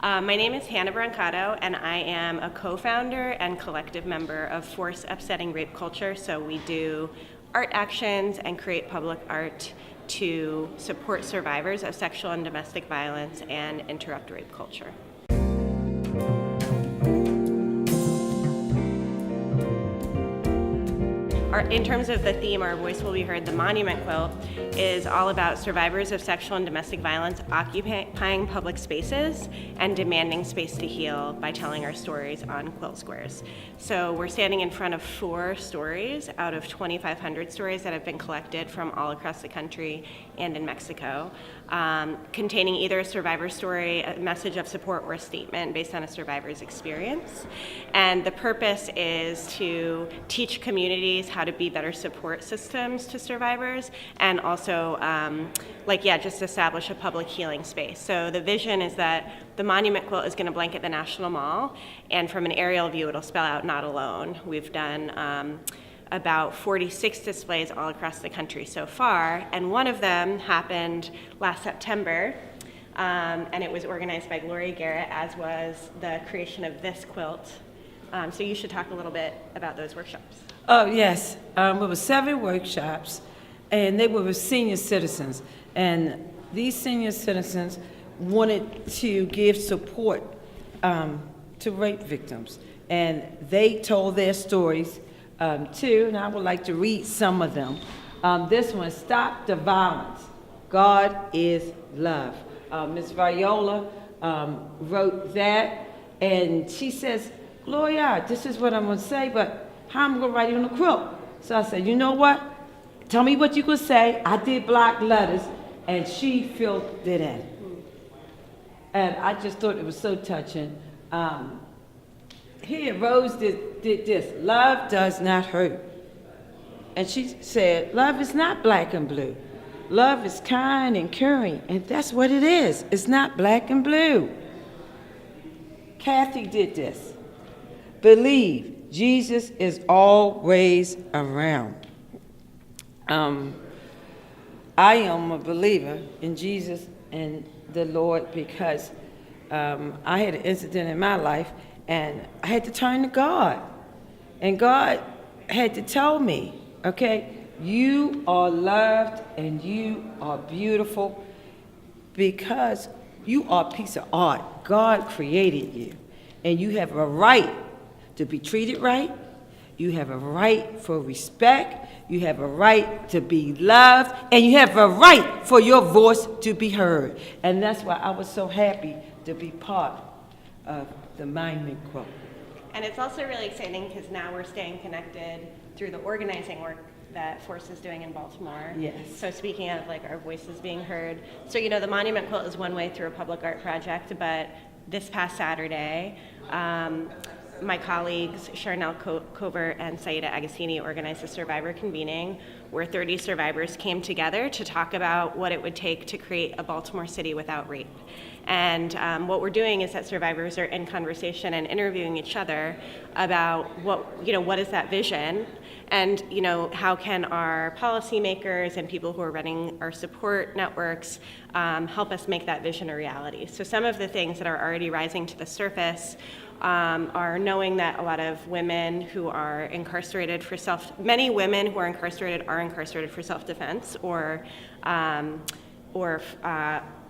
My name is Hannah Brancato, and I am a co-founder and collective member of Force Upsetting Rape Culture. So we do art actions and create public art to support survivors of sexual and domestic violence and interrupt rape culture. In terms of the theme, Our Voice Will Be Heard, the Monument Quilt is all about survivors of sexual and domestic violence occupying public spaces and demanding space to heal by telling our stories on quilt squares. So we're standing in front of 4 stories out of 2,500 stories that have been collected from all across the country and in Mexico, containing either a survivor story, a message of support, or a statement based on a survivor's experience. And the purpose is to teach communities how to be better support systems to survivors, and also just establish a public healing space. So the vision is that the monument quilt is going to blanket the National Mall, and from an aerial view it'll spell out "Not Alone." We've done about 46 displays all across the country so far, and one of them happened last September, and it was organized by Gloria, as was the creation of this quilt. So you should talk a little bit about those workshops. Oh, yes. It was 7 workshops, and they were with senior citizens. And these senior citizens wanted to give support to rape victims. And they told their stories, too, and I would like to read some of them. This one, Stop the Violence. God is Love. Ms. Viola wrote that, and she says, Gloria, this is what I'm going to say, but how am I going to write it on the quilt? So I said, you know what? Tell me what you could say. I did block letters, and she filled it in. And I just thought it was so touching. Here, Rose did this. Love does not hurt. And she said, love is not black and blue. Love is kind and caring, and that's what it is. It's not black and blue. Kathy did this. Believe Jesus is always around. I am a believer in Jesus and the Lord because I had an incident in my life and I had to turn to God. And God had to tell me, okay, you are loved and you are beautiful because you are a piece of art. God created you, and you have a right to be treated right. You have a right for respect. You have a right to be loved. And you have a right for your voice to be heard. And that's why I was so happy to be part of the Monument Quilt. And it's also really exciting because now we're staying connected through the organizing work that Force is doing in Baltimore. Yes. So speaking of our voices being heard, so the Monument Quilt is one way through a public art project, but this past Saturday, my colleagues Charnel Covert and Saida Agostini organized a survivor convening where 30 survivors came together to talk about what it would take to create a Baltimore City without rape. And what we're doing is that survivors are in conversation and interviewing each other about what is that vision, and how can our policymakers and people who are running our support networks help us make that vision a reality. So some of the things that are already rising to the surface are knowing that a lot of women who are incarcerated for many women who are incarcerated for self-defense or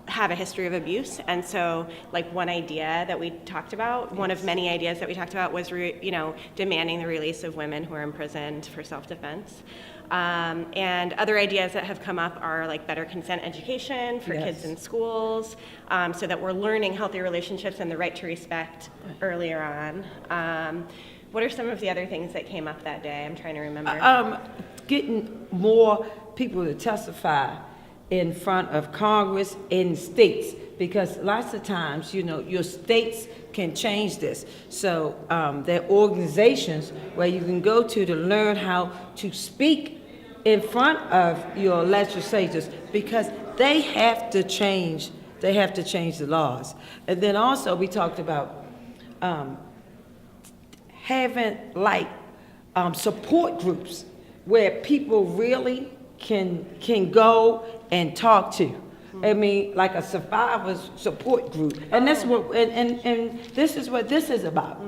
have a history of abuse. And so one idea that we talked about, one of many ideas that we talked about was demanding the release of women who are imprisoned for self-defense. And other ideas that have come up are better consent education for kids in schools, so that we're learning healthy relationships and the right to respect earlier on. What are some of the other things that came up that day? I'm trying to remember. Getting more people to testify in front of Congress and states, because lots of times, your states can change this. So there are organizations where you can go to learn how to speak in front of your legislators, because they have to change the laws. And then also we talked about having support groups where people really can go and talk to. I mean, like a survivors support group. And that's what, and this is what this is about.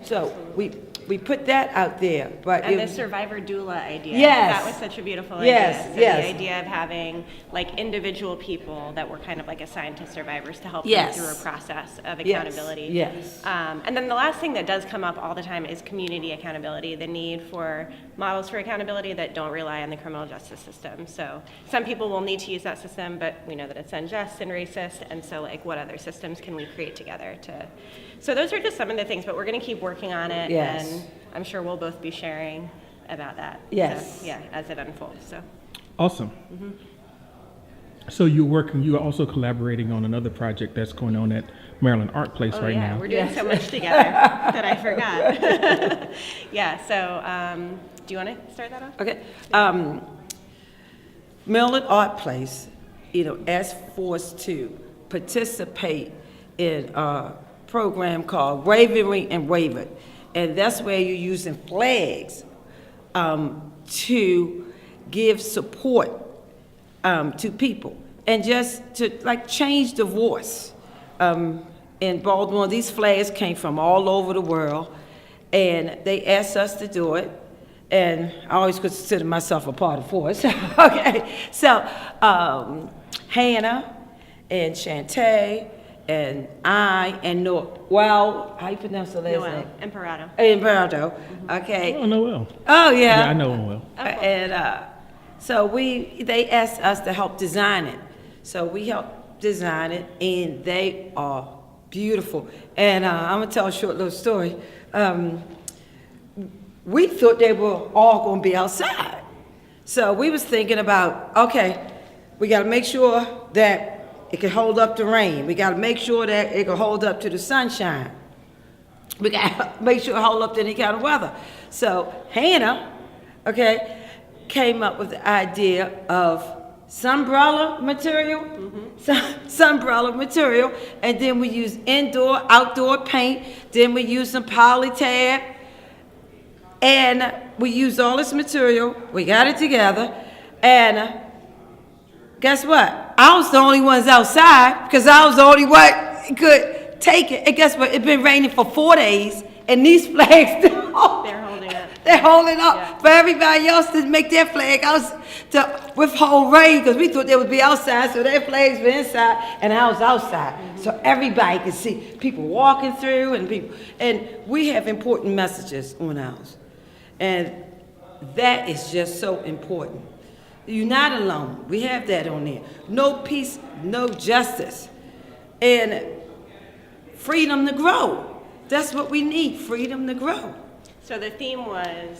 So we put that out there, but. And the survivor doula idea. Yes. That was such a beautiful Yes, idea. So yes. the idea of having like individual people that were kind of like assigned to survivors to help Yes. them through a process of Yes, accountability. yes. And then the last thing that does come up all the time is community accountability, the need for models for accountability that don't rely on the criminal justice system. So some people will need to use that system, but we know that it's unjust and racist, and so like what other systems can we create together to, so those are just some of the things, but we're gonna keep working on it. Yes. And I'm sure we'll both be sharing about that. Yes. So, yeah, as it unfolds, so. Awesome. So you're also collaborating on another project that's going on at Maryland Art Place Oh, right yeah, now. we're doing so much together that I forgot. Yeah, so, do you wanna start that off? Okay. Maryland Art Place, asked for us to participate in a program called Waverly Waveland. And that's where you're using flags to give support to people. And just to like change the voice. In Baltimore, these flags came from all over the world. And they asked us to do it. And I always consider myself a part of force. Okay, so Hannah and Shantae and I and Noel, how you pronounce the last Noel, name? Imperato. Imperato, okay. Oh, no, well. Oh, yeah. Yeah, I know him well. And so they asked us to help design it. So we helped design it, and they are beautiful. And I'm gonna tell a short little story. We thought they were all gonna be outside. So we was thinking about, okay, we gotta make sure that it can hold up to rain. We gotta make sure that it can hold up to the sunshine. We gotta make sure it hold up to any kind of weather. So Hannah, okay, came up with the idea of sunbrella material, sunbrella material, and then we use indoor, outdoor paint, then we use some polytab, and we used all this material, we got it together, and guess what? I was the only ones outside, because I was the only one could take it, and guess what? It's been raining for 4 days, and these flags, They're holding up. they're holding up Yeah. for everybody else to make their flag out to withhold rain, because we thought they would be outside, so their flags were inside and I was outside. So everybody could see people walking through and we have important messages on ours. And that is just so important. You're not alone. We have that on there. No peace, no justice. And freedom to grow. That's what we need, freedom to grow. So the theme was,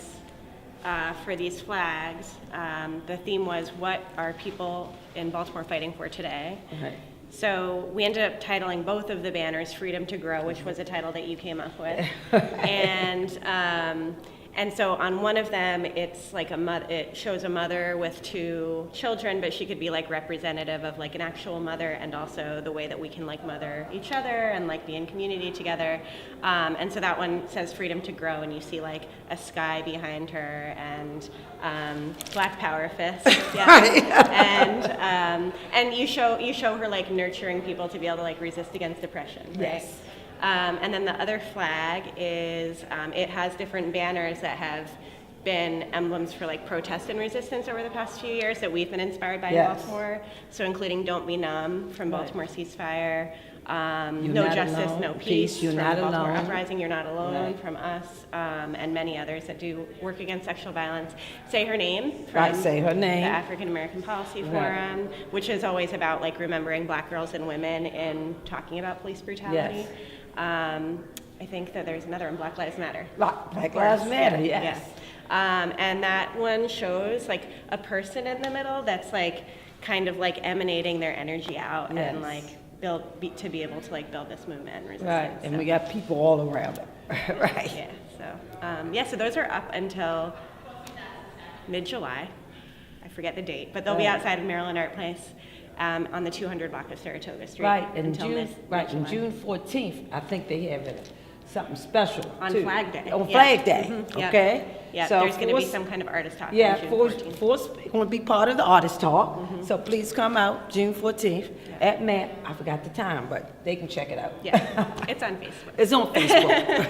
for these flags, the theme was, what are people in Baltimore fighting for today? Right. So we ended up titling both of the banners Freedom to Grow, which was a title that you came up with. And so on one of them, it's like it shows a mother with 2 children, but she could be like representative of like an actual mother, and also the way that we can like mother each other and like be in community together. And so that one says Freedom to Grow, and you see like a sky behind her and Black Power fist, yeah. And you show her like nurturing people to be able to like resist against depression, right? Yes. And then the other flag is, it has different banners that have been emblems for like protest and resistance over the past few years that we've been inspired by in Yes. Baltimore. So including Don't Be Numb from Right. Baltimore Ceasefire, You're No Not Justice, Alone, No Peace You're from Not Baltimore Alone. Uprising, You're Not Alone Right. from us, and many others that do work against sexual violence. Say Her Name from Right, Say Her Name. the African American Policy Right. Forum, which is always about like remembering Black girls and women in talking about police brutality. Yes. I think that there's another one, Black Lives Matter. Black Lives Matter, Yeah, yes. yeah. And that one shows like a person in the middle that's like kind of like emanating their energy out Yes. and like to be able to like build this movement and resistance. Right, and So, we got people all around it. Right. yeah, so so those are up until mid-July. I forget the date, but they'll be Right. outside of Maryland Art Place on the 200 block of Saratoga Street. Right, and until June mid-July. June 14th, I think they have it. something special On too. Flag Day. On Yeah. Flag Day, Mhm. Yep. okay? Yeah, So there's going to be Force- some kind of artist talk Yeah, on June Force 14th. going to be part of the artist talk. So please come out June 14th at MAP. I forgot the time, but they can check it out. Yeah, it's on Facebook. It's on Facebook.